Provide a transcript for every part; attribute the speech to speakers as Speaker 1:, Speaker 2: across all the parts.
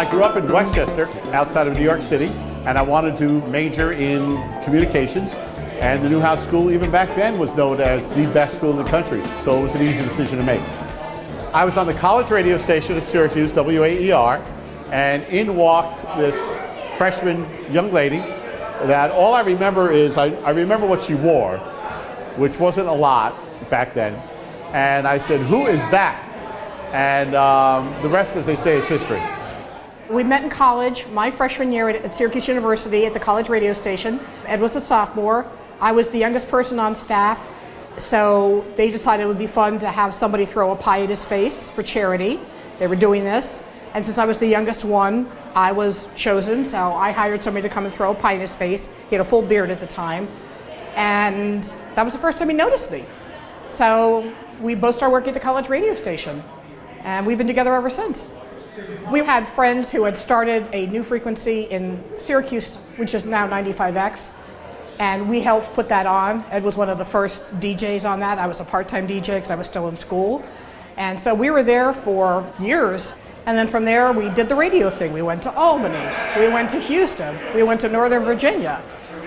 Speaker 1: I grew up in Westchester, outside of New York City, and I wanted to major in communications. And the Newhouse School, even back then, was known as the best school in the country, so it was an easy decision to make. I was on the college radio station at Syracuse, WAER, and in walked this freshman young lady that all I remember is, I remember what she wore, which wasn't a lot back then. And I said, "Who is that?" And the rest, as they say, is history.
Speaker 2: We met in college, my freshman year at Syracuse University at the college radio station. Ed was a sophomore. I was the youngest person on staff, so they decided it would be fun to have somebody throw a pie at his face for charity. They were doing this, and since I was the youngest one, I was chosen, so I hired somebody to come and throw a pie in his face. He had a full beard at the time, and that was the first time he noticed me. So we both started working at the college radio station, and we've been together ever since. We had friends who had started a new frequency in Syracuse, which is now 95X, and we helped put that on. Ed was one of the first DJs on that. I was a part-time DJ because I was still in school. And so we were there for years. And then from there, we did the radio thing. We went to Albany, we went to Houston, we went to Northern Virginia.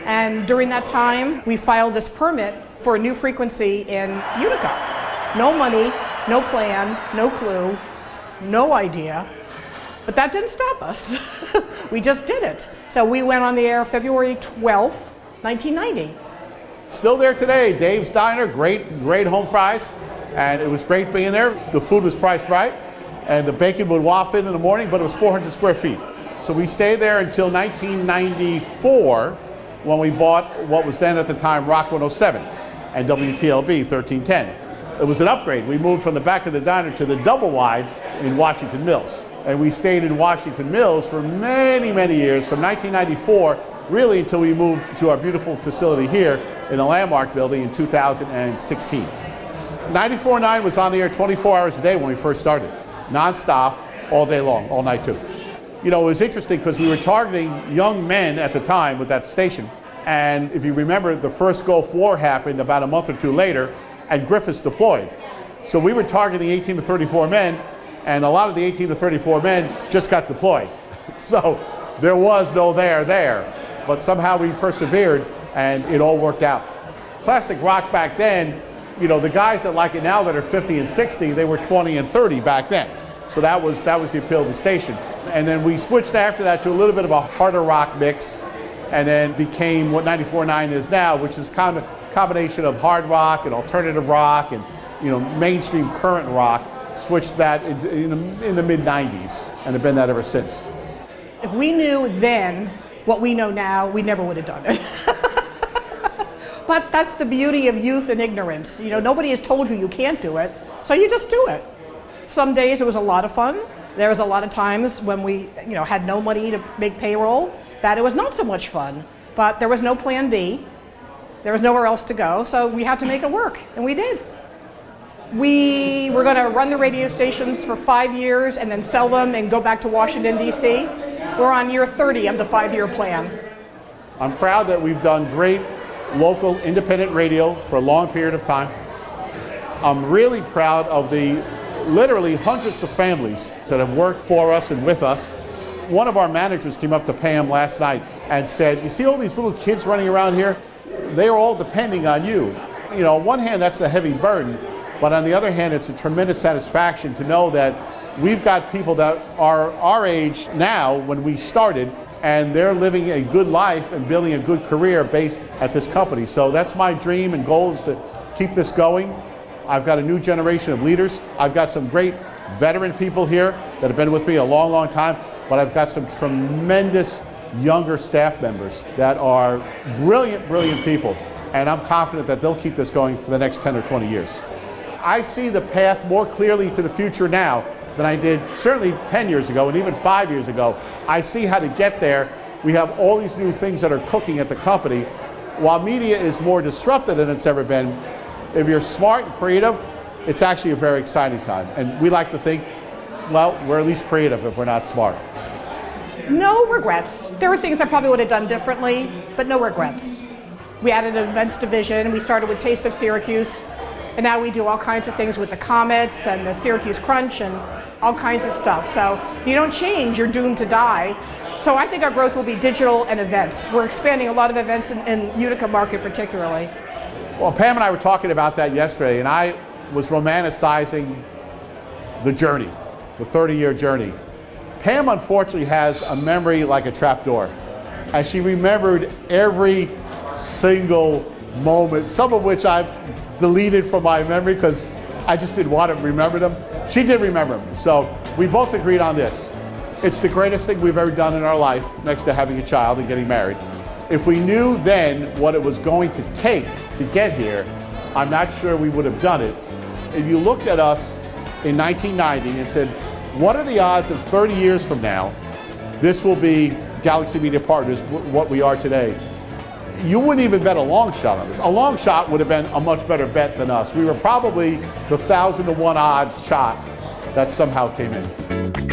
Speaker 2: And during that time, we filed this permit for a new frequency in Utica. No money, no plan, no clue, no idea, but that didn't stop us. We just did it. So we went on the air February 12th, 1990.
Speaker 1: Still there today, Dave's Diner, great home fries, and it was great being there. The food was priced right, and the bacon would waft in the morning, but it was 400 square feet. So we stayed there until 1994, when we bought what was then at the time Rock 107 and WTLB 1310. It was an upgrade. We moved from the back of the diner to the double wide in Washington Mills. And we stayed in Washington Mills for many, many years, from 1994, really until we moved to our beautiful facility here in the Landmark building in 2016. 94.9 was on the air 24 hours a day when we first started, nonstop, all day long, all night too. You know, it was interesting because we were targeting young men at the time with that station. And if you remember, the first Gulf War happened about a month or two later, and Griffiths deployed. So we were targeting 18 to 34 men, and a lot of the 18 to 34 men just got deployed. So there was no there. But somehow we persevered, and it all worked out. Classic rock back then, you know, the guys that like it now that are 50 and 60, they were 20 and 30 back then. So that was the appeal of the station. And then we switched after that to a little bit of a harder rock mix, and then became what 94.9 is now, which is kind of combination of hard rock and alternative rock and, you know, mainstream current rock. Switched that in the mid-90s and have been that ever since.
Speaker 2: If we knew then what we know now, we never would have done it. But that's the beauty of youth and ignorance. You know, nobody has told you can't do it, so you just do it. Some days it was a lot of fun. There was a lot of times when we, you know, had no money to make payroll that it was not so much fun, but there was no plan B. There was nowhere else to go, so we had to make it work, and we did. We were going to run the radio stations for 5 years and then sell them and go back to Washington, D.C. We're on year 30 of the 5-year plan.
Speaker 1: I'm proud that we've done great local independent radio for a long period of time. I'm really proud of the literally hundreds of families that have worked for us and with us. One of our managers came up to Pam last night and said, "You see all these little kids running around here? They are all depending on you." You know, on one hand, that's a heavy burden, but on the other hand, it's a tremendous satisfaction to know that we've got people that are our age now when we started, and they're living a good life and building a good career based at this company. So that's my dream and goal, is to keep this going. I've got a new generation of leaders. I've got some great veteran people here that have been with me a long, long time, but I've got some tremendous younger staff members that are brilliant, brilliant people, and I'm confident that they'll keep this going for the next 10 or 20 years. I see the path more clearly to the future now than I did certainly 10 years ago and even 5 years ago. I see how to get there. We have all these new things that are cooking at the company. While media is more disruptive than it's ever been, if you're smart and creative, it's actually a very exciting time. And we like to think, well, we're at least creative if we're not smart.
Speaker 2: No regrets. There were things I probably would have done differently, but no regrets. We added an events division. We started with Taste of Syracuse, and now we do all kinds of things with the Comets and the Syracuse Crunch and all kinds of stuff. So if you don't change, you're doomed to die. So I think our growth will be digital and events. We're expanding a lot of events in Utica market particularly.
Speaker 1: Well, Pam and I were talking about that yesterday, and I was romanticizing the journey, the 30-year journey. Pam unfortunately has a memory like a trapdoor, and she remembered every single moment, some of which I've deleted from my memory because I just didn't want to remember them. She did remember them, so we both agreed on this. It's the greatest thing we've ever done in our life, next to having a child and getting married. If we knew then what it was going to take to get here, I'm not sure we would have done it. If you looked at us in 1990 and said, what are the odds of 30 years from now, this will be Galaxy Media Partners, what we are today? You wouldn't even bet a long shot on this. A long shot would have been a much better bet than us. We were probably the 1,000 to 1 odds shot that somehow came in.